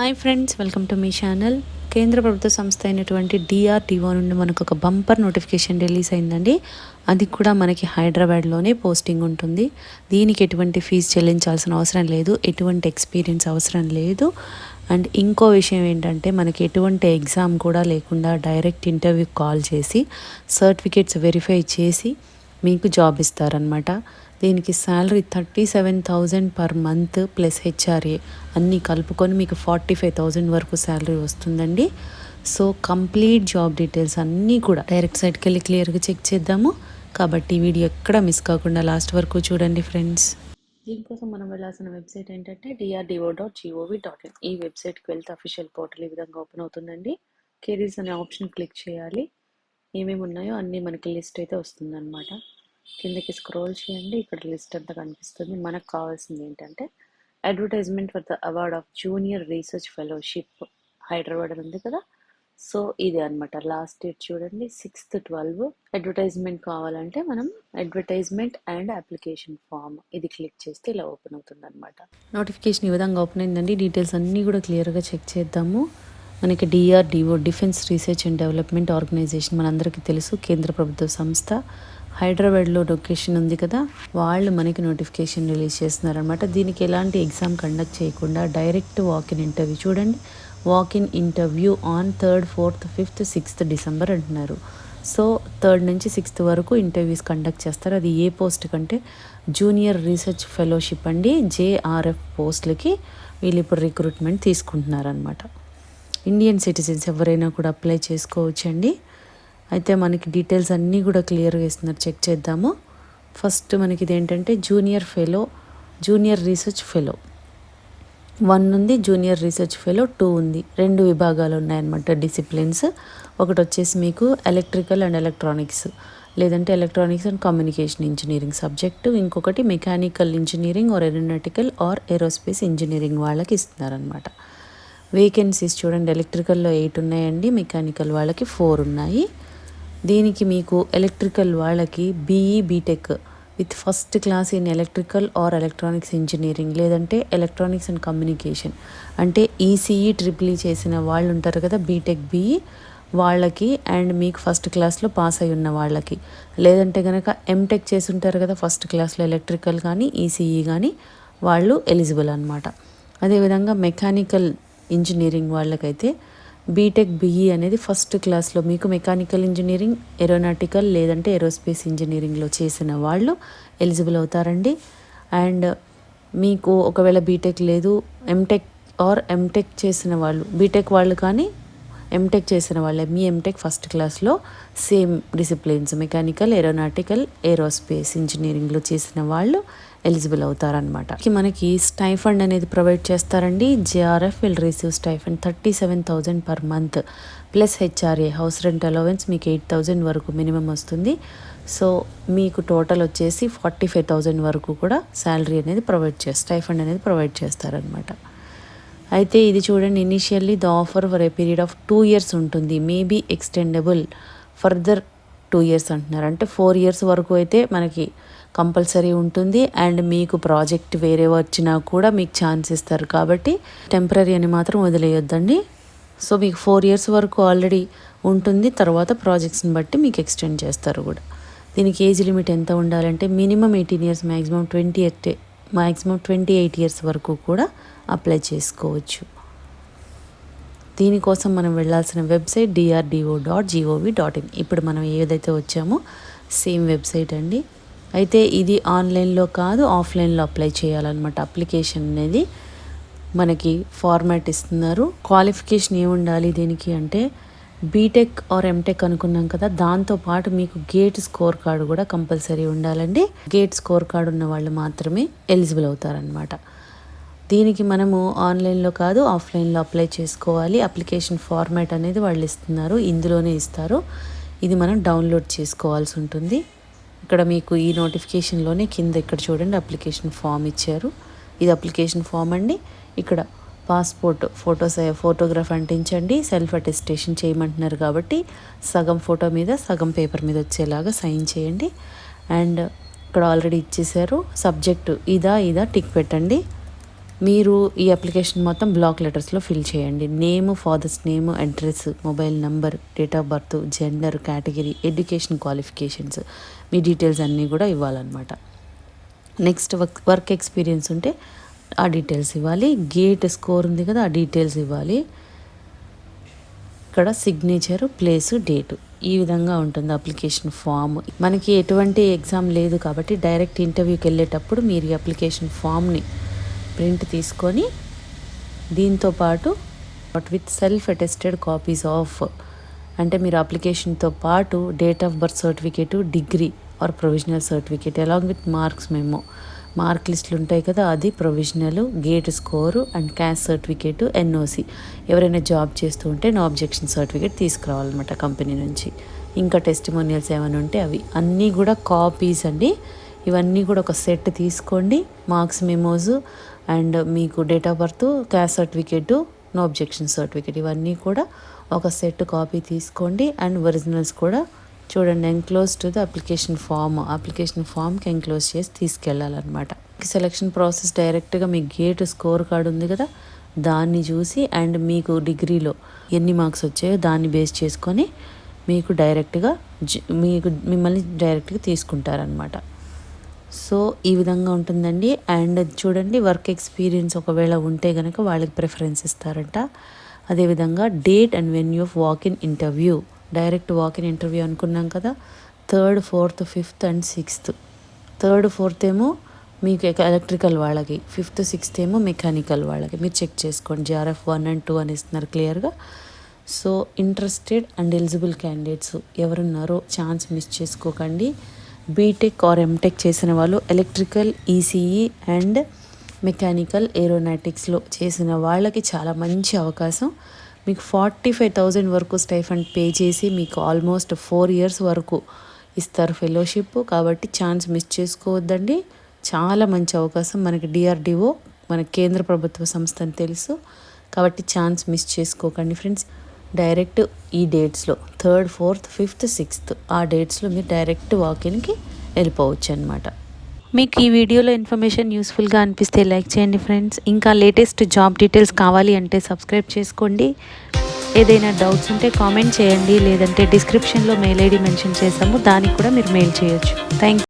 Hi friends, welcome to me channel. కేంద్ర ప్రభుత్వ సంస్థ అయినటువంటి DRDO నుండి మనకు ఒక బంపర్ నోటిఫికేషన్ రిలీజ్ అయిందండి. అది కూడా మనకి హైదరాబాద్లోనే పోస్టింగ్ ఉంటుంది. దీనికి ఎటువంటి ఫీజు చెల్లించాల్సిన అవసరం లేదు, ఎటువంటి ఎక్స్పీరియన్స్ అవసరం లేదు. అండ్ ఇంకో విషయం ఏంటంటే మనకి ఎటువంటి ఎగ్జామ్ కూడా లేకుండా డైరెక్ట్ ఇంటర్వ్యూ కాల్ చేసి సర్టిఫికేట్స్ వెరిఫై చేసి మీకు జాబ్ ఇస్తారనమాట. దీనికి salary 37,000 per month plus HRA అన్నీ కలుపుకొని మీకు 45,000 వరకు శాలరీ వస్తుందండి. సో కంప్లీట్ జాబ్ డీటెయిల్స్ అన్నీ కూడా డైరెక్ట్ సైట్కి వెళ్ళి క్లియర్గా చెక్ చేద్దాము. కాబట్టి ఈ వీడియో ఎక్కడ మిస్ కాకుండా లాస్ట్ వరకు చూడండి ఫ్రెండ్స్. దీనికోసం మనం వెళ్ళాల్సిన వెబ్సైట్ ఏంటంటే drdo.gov.in. ఈ వెబ్సైట్కి వెళ్తే అఫీషియల్ పోర్టల్ ఈ విధంగా ఓపెన్ అవుతుందండి. కెరీర్స్ అనే ఆప్షన్ క్లిక్ చేయాలి. ఏమేమి ఉన్నాయో అన్నీ మనకి లిస్ట్ అయితే వస్తుందన్నమాట. కిందకి స్క్రోల్ చేయండి, ఇక్కడ లిస్ట్ అంతా కనిపిస్తుంది. మనకు కావాల్సింది ఏంటంటే advertisement for the award of junior research fellowship Hyderabad అని ఉంది కదా. సో ఇది అనమాట. లాస్ట్ డేట్ చూడండి 6/12. అడ్వర్టైజ్మెంట్ కావాలంటే మనం అడ్వర్టైజ్మెంట్ అండ్ అప్లికేషన్ ఫామ్ ఇది క్లిక్ చేస్తే ఇలా ఓపెన్ అవుతుంది అనమాట. నోటిఫికేషన్ ఈ విధంగా ఓపెన్ అయిందండి. డీటెయిల్స్ అన్నీ కూడా క్లియర్గా చెక్ చేద్దాము. మనకి DRDO defence research and development organisation మనందరికీ తెలుసు, కేంద్ర ప్రభుత్వ సంస్థ. హైదరాబాద్లో లొకేషన్ ఉంది కదా, వాళ్ళు మనకి నోటిఫికేషన్ రిలీజ్ చేస్తున్నారనమాట. దీనికి ఎలాంటి ఎగ్జామ్ కండక్ట్ చేయకుండా డైరెక్ట్ వాకిన్ ఇంటర్వ్యూ. చూడండి, walk in interview on 3rd, 4th, 5th, 6th December అంటున్నారు. సో 3rd నుంచి 6th వరకు ఇంటర్వ్యూస్ కండక్ట్ చేస్తారు. అది ఏ పోస్ట్ కంటే జూనియర్ రీసెర్చ్ ఫెలోషిప్ అండి. JRF పోస్టులకి వీళ్ళు ఇప్పుడు రిక్రూట్మెంట్ తీసుకుంటున్నారనమాట. ఇండియన్ సిటిజన్స్ ఎవరైనా కూడా అప్లై చేసుకోవచ్చండి. అయితే మనకి డీటెయిల్స్ అన్నీ కూడా క్లియర్గా ఇస్తున్నారు, చెక్ చేద్దాము. ఫస్ట్ మనకి ఇదేంటంటే జూనియర్ రీసెర్చ్ ఫెలో 1 ఉంది, జూనియర్ రీసెర్చ్ ఫెలో 2 ఉంది. 2 విభాగాలు ఉన్నాయన్నమాట, డిసిప్లిన్స్. ఒకటి వచ్చేసి మీకు ఎలక్ట్రికల్ అండ్ ఎలక్ట్రానిక్స్, లేదంటే electronics and communication engineering subject. ఇంకొకటి mechanical engineering or aeronautical or aerospace engineering వాళ్ళకి ఇస్తున్నారనమాట. వేకెన్సీస్ చూడండి, ఎలక్ట్రికల్లో 8 ఉన్నాయండి, మెకానికల్ వాళ్ళకి 4 ఉన్నాయి. దీనికి మీకు ఎలక్ట్రికల్ వాళ్ళకి BE BTech with first class in electrical or electronics engineering, లేదంటే ఎలక్ట్రానిక్స్ అండ్ కమ్యూనికేషన్ అంటే ECE EEE చేసిన వాళ్ళు ఉంటారు కదా, బీటెక్ BE వాళ్ళకి. అండ్ మీకు ఫస్ట్ క్లాస్లో పాస్ అయి ఉన్న వాళ్ళకి, లేదంటే కనుక MTech చేసి ఉంటారు కదా ఫస్ట్ క్లాస్లో ఎలక్ట్రికల్ కానీ ECE కానీ, వాళ్ళు ఎలిజిబుల్ అనమాట. అదేవిధంగా మెకానికల్ ఇంజనీరింగ్ వాళ్ళకైతే బీటెక్ BE అనేది ఫస్ట్ క్లాస్లో మీకు మెకానికల్ ఇంజనీరింగ్, ఏరోనాటికల్ లేదంటే ఏరోస్పేస్ ఇంజనీరింగ్లో చేసిన వాళ్ళు ఎలిజిబుల్ అవుతారండి. అండ్ మీకు ఒకవేళ బీటెక్ లేదు, MTech చేసిన వాళ్ళు, బీటెక్ వాళ్ళు కానీ MTech చేసిన వాళ్ళే, మీ MTech ఫస్ట్ క్లాస్లో same disciplines mechanical, aeronautical, aerospace ఇంజనీరింగ్లో చేసిన వాళ్ళు ఎలిజిబుల్ అవుతారనమాట. మనకి స్టైఫండ్ అనేది ప్రొవైడ్ చేస్తారండి. JRF will receive stipend 37,000 per month plus HRA. House rent allowance మీకు 8,000 వరకు మినిమం వస్తుంది. సో మీకు టోటల్ వచ్చేసి 45,000 వరకు కూడా శాలరీ అనేది స్టైఫండ్ అనేది ప్రొవైడ్ చేస్తారనమాట. అయితే ఇది చూడండి, initially the offer for a period of 2 years ఉంటుంది, మేబీ ఎక్స్టెండబుల్ ఫర్దర్ 2 years అంటున్నారు. అంటే 4 years వరకు అయితే మనకి కంపల్సరీ ఉంటుంది. అండ్ మీకు ప్రాజెక్ట్ వేరే వచ్చినా కూడా మీకు ఛాన్స్ ఇస్తారు, కాబట్టి టెంపరీ అని మాత్రం వదిలేయొద్దండి. సో మీకు 4 years వరకు ఆల్రెడీ ఉంటుంది, తర్వాత ప్రాజెక్ట్స్ని బట్టి మీకు ఎక్స్టెండ్ చేస్తారు కూడా. దీనికి ఏజ్ లిమిట్ ఎంత ఉండాలంటే మినిమం 18 years, మ్యాక్సిమం 28 years వరకు కూడా అప్లై చేసుకోవచ్చు. దీనికోసం మనం వెళ్ళాల్సిన వెబ్సైట్ drdo.gov.in. ఇప్పుడు మనం ఏదైతే వచ్చామో సేమ్ వెబ్సైట్ అండి. అయితే ఇది ఆన్లైన్లో కాదు, ఆఫ్లైన్లో అప్లై చేయాలన్నమాట. అప్లికేషన్ అనేది మనకి ఫార్మాట్ ఇస్తున్నారు. క్వాలిఫికేషన్ ఏముండాలి దీనికి అంటే బీటెక్ ఆర్ MTech అనుకున్నాం కదా, దాంతోపాటు మీకు గేట్ స్కోర్ కార్డు కూడా కంపల్సరీ ఉండాలండి. గేట్ స్కోర్ కార్డు ఉన్న వాళ్ళు మాత్రమే ఎలిజిబుల్ అవుతారనమాట. దీనికి మనము ఆన్లైన్లో కాదు, ఆఫ్లైన్లో అప్లై చేసుకోవాలి. అప్లికేషన్ ఫార్మాట్ అనేది వాళ్ళు ఇస్తున్నారు, ఇందులోనే ఇస్తారు. ఇది మనం డౌన్లోడ్ చేసుకోవాల్సి ఉంటుంది. ఇక్కడ మీకు ఈ నోటిఫికేషన్లోనే కింద ఇక్కడ చూడండి అప్లికేషన్ ఫామ్ ఇచ్చారు. ఇది అప్లికేషన్ ఫామ్ అండి. ఇక్కడ పాస్పోర్ట్ ఫోటోగ్రాఫ్ అంటించండి, సెల్ఫ్ అటెస్టేషన్ చేయమంటున్నారు కాబట్టి సగం ఫోటో మీద సగం పేపర్ మీద వచ్చేలాగా సైన్ చేయండి. అండ్ ఇక్కడ ఆల్రెడీ ఇచ్చేసారు. సబ్జెక్టు ఇదా టిక్ పెట్టండి. మీరు ఈ అప్లికేషన్ మొత్తం బ్లాక్ లెటర్స్లో ఫిల్ చేయండి. Name, father's name, address, mobile number, date of birth, gender, category, education qualifications, me details అన్నీ కూడా ఇవ్వాలన్నమాట. నెక్స్ట్ వర్క్ ఎక్స్పీరియన్స్ ఉంటే ఆ డీటెయిల్స్ ఇవ్వాలి. గేట్ స్కోర్ ఉంది కదా, ఆ డీటెయిల్స్ ఇవ్వాలి. ఇక్కడ సిగ్నేచర్, ప్లేసు, డేటు, ఈ విధంగా ఉంటుంది అప్లికేషన్ ఫామ్. మనకి ఎటువంటి ఎగ్జామ్ లేదు కాబట్టి డైరెక్ట్ ఇంటర్వ్యూకి వెళ్ళేటప్పుడు మీరు ఈ అప్లికేషన్ ఫామ్ని ప్రింట్ తీసుకొని దీంతో పాటు with self attested copies of, అంటే మీరు అప్లికేషన్తో పాటు date of birth certificate, degree or provisional certificate along with marks memo, mark లిస్టులు ఉంటాయి కదా, అది provisional, gate score and caste certificate, NOC, ఎవరైనా జాబ్ చేస్తూ ఉంటే నో అబ్జెక్షన్ సర్టిఫికేట్ తీసుకురావాలన్నమాట కంపెనీ నుంచి. ఇంకా టెస్టిమోనియల్స్ ఏమైనా ఉంటే అవి అన్నీ కూడా కాపీస్ అండి. ఇవన్నీ కూడా ఒక సెట్ తీసుకోండి. మార్క్స్ మెమోస్ అండ్ మీకు date of birth, caste certificate, no objection certificate, ఇవన్నీ కూడా ఒక సెట్ కాపీ తీసుకోండి. అండ్ ఒరిజినల్స్ కూడా చూడండి, ఎన్క్లోజ్ టు ద అప్లికేషన్ ఫామ్కి ఎన్క్లోజ్ చేసి తీసుకెళ్ళాలన్నమాట. సెలక్షన్ ప్రాసెస్ డైరెక్ట్గా మీ గేట్ స్కోర్ కార్డు ఉంది కదా, దాన్ని చూసి అండ్ మీకు డిగ్రీలో ఎన్ని మార్క్స్ వచ్చాయో దాన్ని బేస్ చేసుకొని మీకు డైరెక్ట్గా మిమ్మల్ని డైరెక్ట్గా తీసుకుంటారనమాట. సో ఈ విధంగా ఉంటుందండి. అండ్ చూడండి, వర్క్ ఎక్స్పీరియన్స్ ఒకవేళ ఉంటే కనుక వాళ్ళకి ప్రిఫరెన్స్ ఇస్తారంట. అదేవిధంగా date and venue of walk-in interview, direct walk-in interview అనుకున్నాం కదా, 3rd, 4th, 5th and 6th. 3rd, 4th ఏమో మీకు ఎలక్ట్రికల్ వాళ్ళకి, 5th, 6th ఏమో మెకానికల్ వాళ్ళకి. మీరు చెక్ చేసుకోండి, JRF 1 and 2 అని ఇస్తున్నారు క్లియర్గా. So interested and eligible candidates ఎవరున్నారో ఛాన్స్ మిస్ చేసుకోకండి. బీటెక్ ఆర్ ఎంటెక్ చేసిన వాళ్ళు, ఎలక్ట్రికల్, ఈసీఈ అండ్ మెకానికల్, ఏరోనాటిక్స్లో చేసిన వాళ్ళకి చాలా మంచి అవకాశం. మీకు 45,000 వరకు స్టైఫండ్ పే చేసి మీకు ఆల్మోస్ట్ 4 years వరకు ఇస్తారు ఫెలోషిప్. కాబట్టి ఛాన్స్ మిస్ చేసుకోవద్దండి. చాలా మంచి అవకాశం. మనకి DRDO మన కేంద్ర ప్రభుత్వ సంస్థ అని తెలుసు కాబట్టి ఛాన్స్ మిస్ చేసుకోకండి ఫ్రెండ్స్. డైరెక్ట్ ఈ డేట్స్లో 3rd, 4th, 5th, 6th ఆ డేట్స్లో మీరు డైరెక్ట్ వాకిన్కి వెళ్ళిపోవచ్చు అనమాట. మీకు ఈ వీడియోలో ఇన్ఫర్మేషన్ యూస్ఫుల్గా అనిపిస్తే లైక్ చేయండి ఫ్రెండ్స్. ఇంకా లేటెస్ట్ జాబ్ డీటెయిల్స్ కావాలి అంటే సబ్స్క్రైబ్ చేసుకోండి. ఏదైనా డౌట్స్ ఉంటే కామెంట్ చేయండి, లేదంటే డిస్క్రిప్షన్లో మెయిల్ ఐడి మెన్షన్ చేసాము, దానికి కూడా మీరు మెయిల్ చేయొచ్చు. Thank you.